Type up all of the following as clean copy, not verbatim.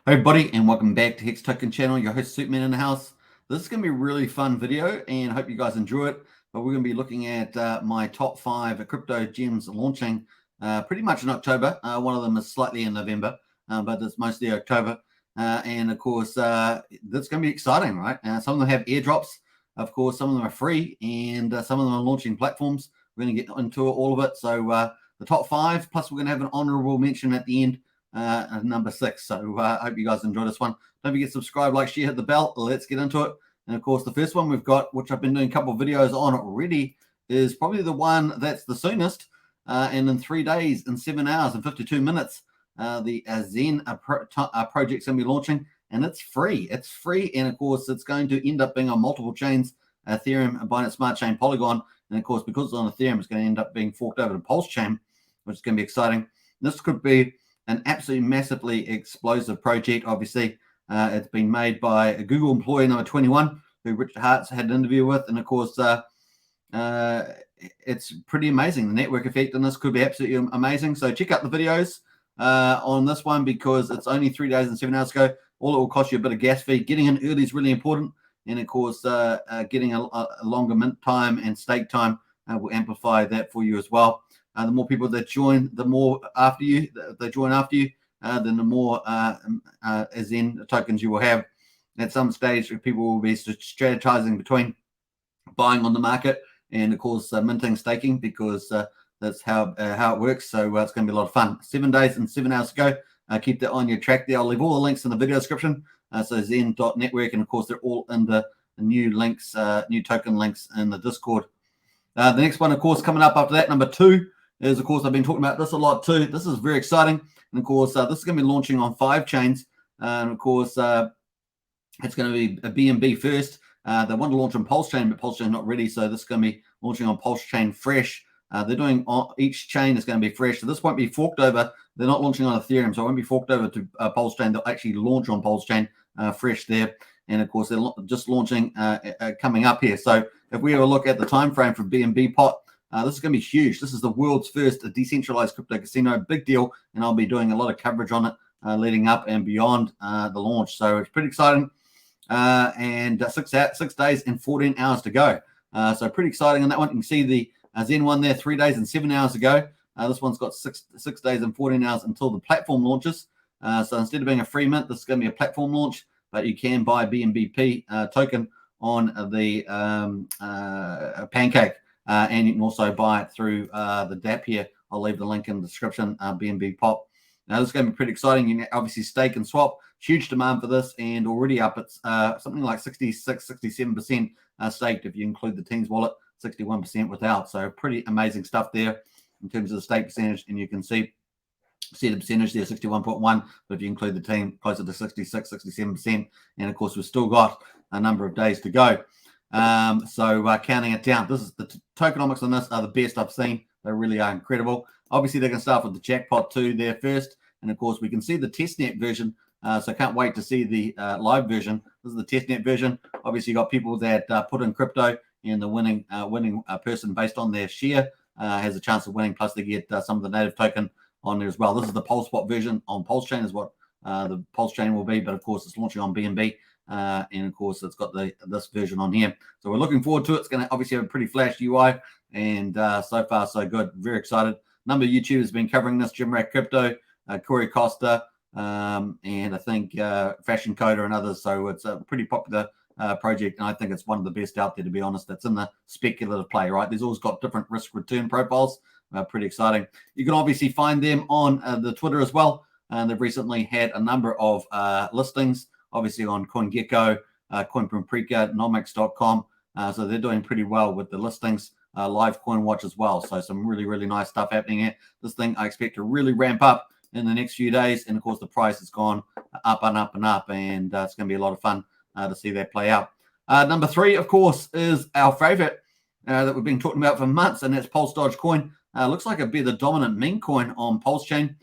Hey everybody, and welcome back to Hex Token Channel. Your host Superman in the house. This is going to be a really fun video, and I hope you guys enjoy it. But we're going to be looking at my top 5 crypto gems launching pretty much in October. One of them is slightly in November, but it's mostly October. And of course, that's going to be exciting, right? Some of them have airdrops. Of course, some of them are free, and some of them are launching platforms. We're going to get into all of it. So the top 5, plus we're going to have an honorable mention at the end. Number 6. So I hope you guys enjoy this one. Don't forget to subscribe, like, share, hit the bell. Let's get into it. And of course, the first one we've got, which I've been doing a couple of videos on already, is probably the one that's the soonest. And in 3 days, in 7 hours and 52 minutes, the Zen project's going to be launching, and it's free. It's free, and of course, it's going to end up being on multiple chains: Ethereum, Binance Smart Chain, Polygon, and of course, because it's on Ethereum, it's going to end up being forked over to Pulse Chain, which is going to be exciting. This could be an absolutely massively explosive project. Obviously, it's been made by a Google employee number 21, who Richard Hartz had an interview with, and of course, it's pretty amazing. The network effect on this could be absolutely amazing. So check out the videos on this one, because it's only 3 days and 7 hours ago. All it will cost you a bit of gas fee. Getting in early is really important, and of course, getting a longer mint time and stake time will amplify that for you as well. The more people that join, the more after you they join after you, then the more Zen tokens you will have. At some stage, people will be strategizing between buying on the market and, of course, minting, staking, because that's how it works. So it's going to be a lot of fun. 7 days and 7 hours ago. Keep that on your track there. I'll leave all the links in the video description. So Zen.network, and of course, they're all in the new links, new token links in the Discord. The next one, of course, coming up after that, number 2. Is, of course, I've been talking about this a lot too. This is very exciting. And of course, this is going to be launching on 5 chains. And of course, it's going to be a BNB first. They want to launch on Pulse Chain, but Pulse Chain not ready. So this is going to be launching on Pulse Chain fresh. They're doing each chain is going to be fresh. So this won't be forked over. They're not launching on Ethereum, so it won't be forked over to Pulse Chain. They'll actually launch on Pulse Chain fresh there. And of course, they're just launching coming up here. So if we have a look at the time frame for BNB pot, this is going to be huge. This is the world's first decentralized crypto casino. Big deal. And I'll be doing a lot of coverage on it leading up and beyond the launch. So it's pretty exciting. And 6 days and 14 hours to go. So pretty exciting on that one. You can see the Zen one there, 3 days and 7 hours ago. This one's got 6 days and 14 hours until the platform launches. So instead of being a free mint, this is going to be a platform launch. But you can buy BNBP token on the Pancake. And you can also buy it through the DApp here. I'll leave the link in the description, BNB Pop. Now, this is going to be pretty exciting. You can obviously stake and swap. Huge demand for this, and already up at something like 66, 67% staked if you include the Teams wallet, 61% without. So pretty amazing stuff there in terms of the stake percentage. And you can see the percentage there, 61.1. But if you include the team, closer to 66, 67%. And, of course, we've still got a number of days to go. So counting it down, this is the tokenomics on this are the best I've seen. They really are incredible. Obviously, they're going to start with the jackpot 2 there first, and of course we can see the testnet version. So can't wait to see the live version. This is the testnet version. Obviously, you got people that put in crypto, and the winning person based on their share has a chance of winning. Plus, they get some of the native token on there as well. This is the Pulse Spot version on Pulse Chain, is what the Pulse Chain will be, but of course it's launching on BNB. And of course, it's got this version on here. So we're looking forward to it. It's going to obviously have a pretty flash UI, and so far, so good. Very excited. Number of YouTubers have been covering this: Jim Rack Crypto, Corey Costa, and I think Fashion Coder and others. So it's a pretty popular project, and I think it's one of the best out there, to be honest. That's in the speculative play, right? There's always got different risk return profiles. Pretty exciting. You can obviously find them on the Twitter as well. And they've recently had a number of listings, obviously on CoinGecko, CoinPrika, Nomics.com. So they're doing pretty well with the listings, live coin watch as well. So some really, really nice stuff happening here. This thing I expect to really ramp up in the next few days. And of course, the price has gone up and up and up. And it's going to be a lot of fun to see that play out. Number 3, of course, is our favorite that we've been talking about for months. And that's Pulse Dodge Coin. Looks like it'd be the dominant meme coin on Pulse Chain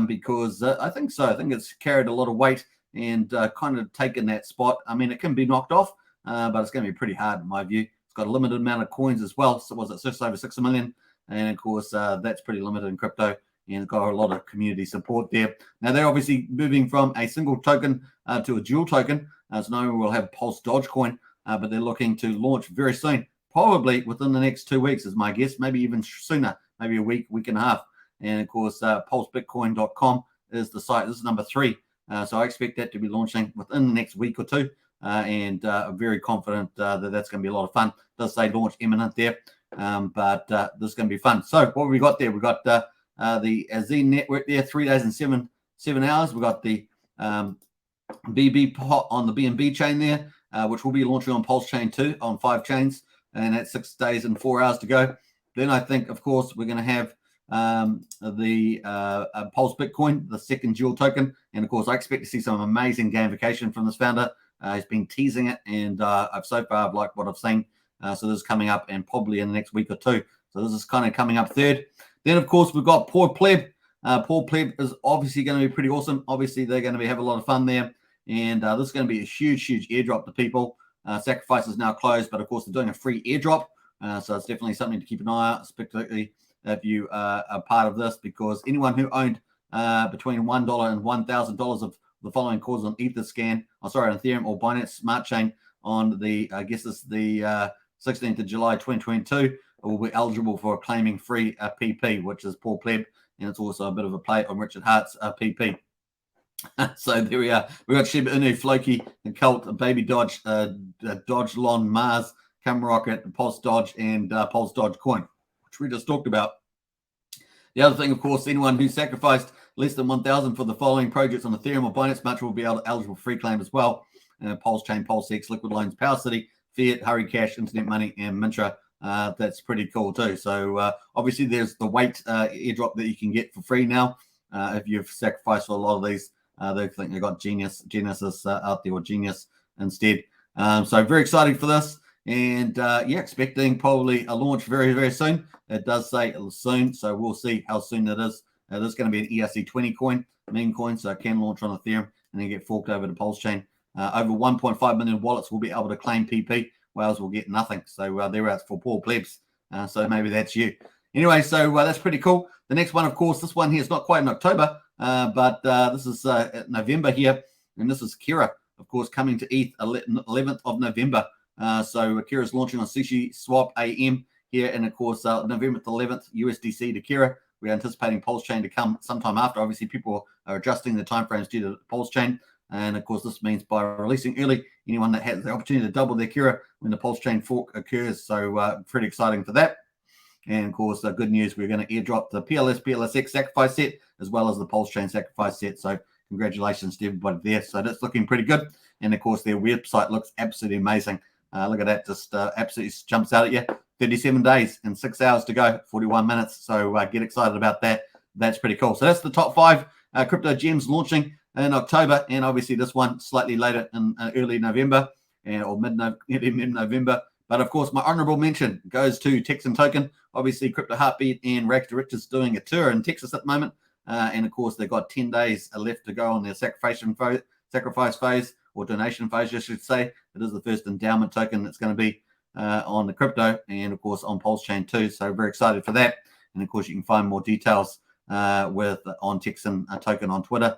because I think so. I think it's carried a lot of weight and kind of taken that spot. I mean, it can be knocked off, but it's going to be pretty hard in my view. It's got a limited amount of coins as well. So was it just over 6 million? And of course, that's pretty limited in crypto. and got a lot of community support there. Now, they're obviously moving from a single token to a dual token. So no one will have Pulse Dogecoin, but they're looking to launch very soon, probably within the next 2 weeks is my guess, maybe even sooner, maybe a week and a half. And of course, pulsebitcoin.com is the site. This is number 3. So I expect that to be launching within the next week or two. And I'm very confident that that's going to be a lot of fun. It does say launch imminent there, but this is going to be fun. So what have we got there? We've got the Z network there, 3 days and 7 hours. We've got the BB pot on the BNB chain there, which will be launching on Pulse Chain 2 on 5 chains, and that's 6 days and 4 hours to go. Then I think, of course, we're going to have the Pulse Bitcoin, the second dual token, and of course I expect to see some amazing gamification from this founder. He's been teasing it, and I've liked what I've seen. So this is coming up, and probably in the next week or two. So this is kind of coming up third. Then of course we've got Pleb. Pleb is obviously going to be pretty awesome. Obviously they're going to have a lot of fun there, and this is going to be a huge airdrop to people. Sacrifice is now closed, but of course they're doing a free airdrop. So it's definitely something to keep an eye out, particularly if you are part of this, because anyone who owned between $1 and $1,000 of the following calls on Etherscan, on Ethereum or Binance Smart Chain on the, I guess it's the 16th of July 2022, will be eligible for claiming free PP, which is Paul Pleb, and it's also a bit of a play on Richard Hart's PP. So there we are. We got Shiba Inu, Floki, and Cult, Baby Dodge, Dodge Lon, Mars, Camrocket, Pulse Dodge, and Pulse Dodge Coin, which we just talked about. The other thing, of course, anyone who sacrificed less than 1,000 for the following projects on Ethereum or Binance Smart will be eligible for free claim as well. Pulse Chain, PulseX, Liquid Loans, Power City, Fiat, Hurry Cash, Internet Money, and Mintra. That's pretty cool too. So obviously there's the Wait airdrop that you can get for free now if you've sacrificed for a lot of these. They think they got Genesis out there, or Genius instead. So very exciting for this. And yeah, expecting probably a launch very soon. It does say soon, so we'll see how soon it is. There's going to be an ERC20 coin, meme coin, so it can launch on Ethereum and then get forked over to Pulse Chain. Over 1.5 million wallets will be able to claim PP. Whales will get nothing. So they're out for poor plebs. So maybe that's you. Anyway, so that's pretty cool. The next one, of course, this one here is not quite in October, but this is November here, and this is Kira, of course, coming to ETH 11th of November. So Kira is launching on Sushi Swap AM here, and of course, November 11th, USDC to Kira. We're anticipating Pulse Chain to come sometime after. Obviously, people are adjusting the timeframes due to Pulse Chain. And of course, this means by releasing early, anyone that has the opportunity to double their Kira when the Pulse Chain fork occurs. So pretty exciting for that. And of course, good news, we're going to airdrop the PLSX sacrifice set as well as the Pulse Chain sacrifice set. So congratulations to everybody there. So that's looking pretty good. And of course, their website looks absolutely amazing. Look at that, just absolutely jumps out at you. 37 days and 6 hours to go, 41 minutes. So get excited about that. That's pretty cool. So that's the top 5 crypto gems launching in October, and obviously this one slightly later in early November or mid-November. But of course, my honorable mention goes to Texan Token. Obviously, Crypto Heartbeat and Rags to Riches doing a tour in Texas at the moment. And of course, they've got 10 days left to go on their sacrifice phase, or donation phase, I should say. It is the first endowment token that's going to be on the crypto, and of course on Pulse Chain too. So very excited for that. And of course, you can find more details on Texan Token on Twitter,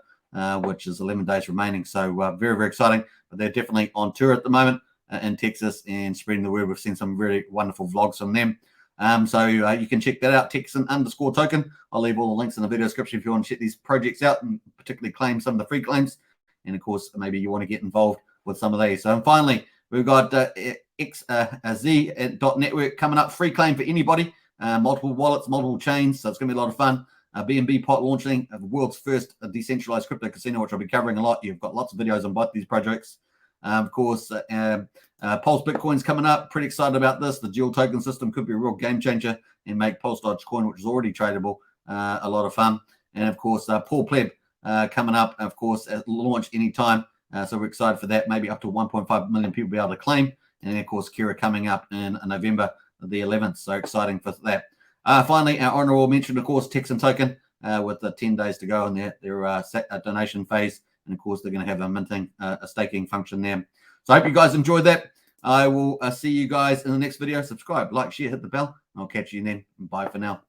which is 11 days remaining. So very exciting. But they're definitely on tour at the moment in Texas and spreading the word. We've seen some really wonderful vlogs from them. So you can check that out, Texan_token. I'll leave all the links in the video description if you want to check these projects out and particularly claim some of the free claims. And of course, maybe you want to get involved with some of these. So and finally, we've got XZ.network coming up, free claim for anybody, multiple wallets, multiple chains. So it's going to be a lot of fun. BNB pot launching the world's first decentralized crypto casino, which I'll be covering a lot. You've got lots of videos on both these projects. Of course, Pulse Bitcoin's coming up. Pretty excited about this. The dual token system could be a real game changer and make Pulse Dogecoin, which is already tradable, a lot of fun. And of course, Paul Pleb coming up, of course, at launch anytime. So we're excited for that. Maybe up to 1.5 million people be able to claim. And then, of course, Kira coming up in November the 11th. So exciting for that. Finally, our honorable mention, of course, Texan Token with the 10 days to go in their donation phase. And, of course, they're going to have a minting, a staking function there. So I hope you guys enjoyed that. I will see you guys in the next video. Subscribe, like, share, hit the bell. I'll catch you then. Bye for now.